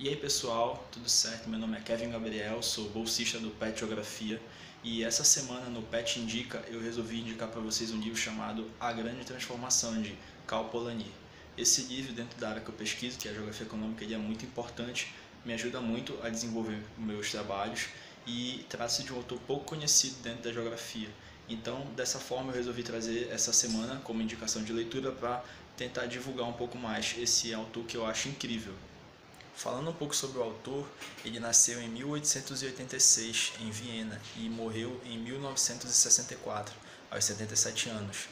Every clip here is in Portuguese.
E aí pessoal, tudo certo? Meu nome é Kevin Gabriel, sou bolsista do PET Geografia e essa semana no PET Indica eu resolvi indicar para vocês um livro chamado A Grande Transformação de Cal Polanyi. Esse livro, dentro da área que eu pesquiso, que é a Geografia Econômica, ele é muito importante, me ajuda muito a desenvolver meus trabalhos e trata-se de um autor pouco conhecido dentro da geografia. Então, dessa forma, eu resolvi trazer essa semana como indicação de leitura para tentar divulgar um pouco mais esse autor que eu acho incrível. Falando um pouco sobre o autor, ele nasceu em 1886 em Viena e morreu em 1964, aos 77 anos.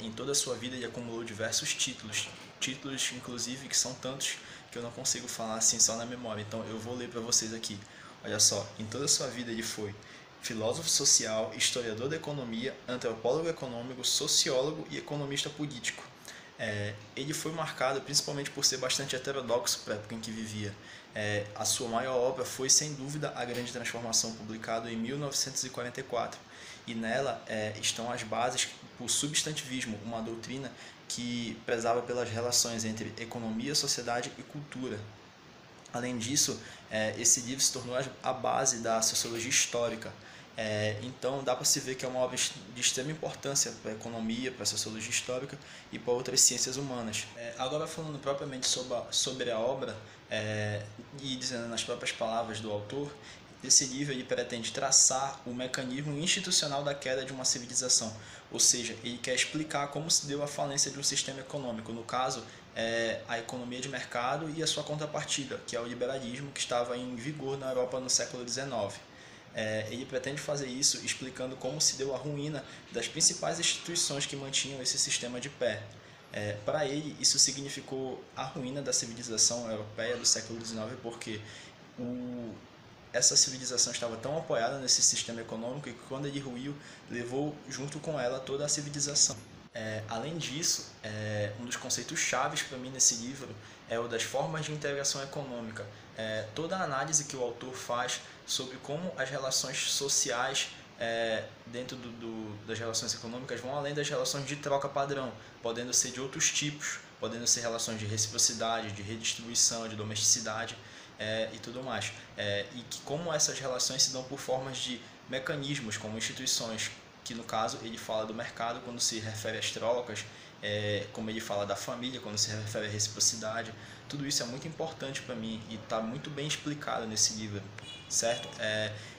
Em toda a sua vida ele acumulou diversos títulos inclusive que são tantos que eu não consigo falar assim só na memória, então eu vou ler para vocês aqui. Olha só, em toda a sua vida ele foi filósofo social, historiador da economia, antropólogo econômico, sociólogo e economista político. Ele foi marcado principalmente por ser bastante heterodoxo para a época em que vivia. A sua maior obra foi, sem dúvida, A Grande Transformação, publicado em 1944. E nela estão as bases para o substantivismo, uma doutrina que prezava pelas relações entre economia, sociedade e cultura. Além disso, esse livro se tornou a base da sociologia histórica. Então dá para se ver que é uma obra de extrema importância para a economia, para a sociologia histórica e para outras ciências humanas. Agora falando propriamente sobre a obra e dizendo nas próprias palavras do autor, esse livro ele pretende traçar o mecanismo institucional da queda de uma civilização, ou seja, ele quer explicar como se deu a falência de um sistema econômico, no caso, a economia de mercado e a sua contrapartida, que é o liberalismo que estava em vigor na Europa no século XIX. Ele pretende fazer isso explicando como se deu a ruína das principais instituições que mantinham esse sistema de pé. Para ele, isso significou a ruína da civilização europeia do século XIX, porque essa civilização estava tão apoiada nesse sistema econômico que quando ele ruiu, levou junto com ela toda a civilização. Além disso, um dos conceitos chaves para mim nesse livro é o das formas de integração econômica. Toda a análise que o autor faz sobre como as relações sociais dentro das relações econômicas vão além das relações de troca padrão, podendo ser de outros tipos, podendo ser relações de reciprocidade, de redistribuição, de domesticidade e tudo mais. E que como essas relações se dão por formas de mecanismos, como instituições, que no caso ele fala do mercado quando se refere às trocas, como ele fala da família quando se refere à reciprocidade. Tudo isso é muito importante para mim e está muito bem explicado nesse livro, certo?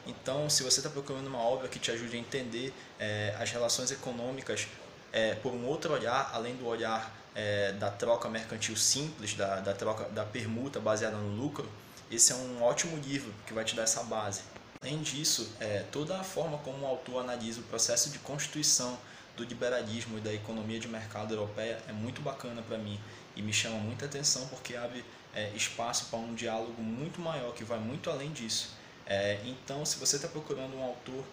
Então, se você está procurando uma obra que te ajude a entender as relações econômicas por um outro olhar, além do olhar da troca mercantil simples, da troca da permuta baseada no lucro, esse é um ótimo livro que vai te dar essa base. Além disso, toda a forma como o autor analisa o processo de constituição do liberalismo e da economia de mercado europeia é muito bacana para mim e me chama muita atenção porque abre espaço para um diálogo muito maior, que vai muito além disso. Então, se você está procurando um autor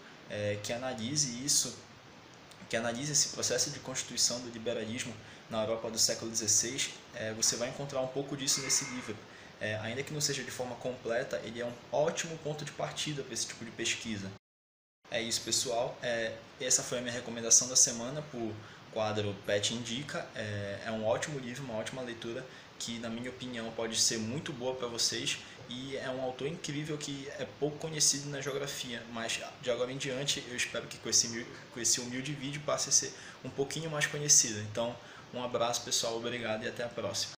que analise isso, que analisa esse processo de constituição do liberalismo na Europa do século XVI, você vai encontrar um pouco disso nesse livro. Ainda que não seja de forma completa, ele é um ótimo ponto de partida para esse tipo de pesquisa. É isso, pessoal. Essa foi a minha recomendação da semana para o quadro PET Indica. É um ótimo livro, uma ótima leitura que, na minha opinião, pode ser muito boa para vocês e é um autor incrível que é pouco conhecido na geografia, mas de agora em diante eu espero que com esse humilde vídeo passe a ser um pouquinho mais conhecido. Então, um abraço, pessoal, obrigado e até a próxima.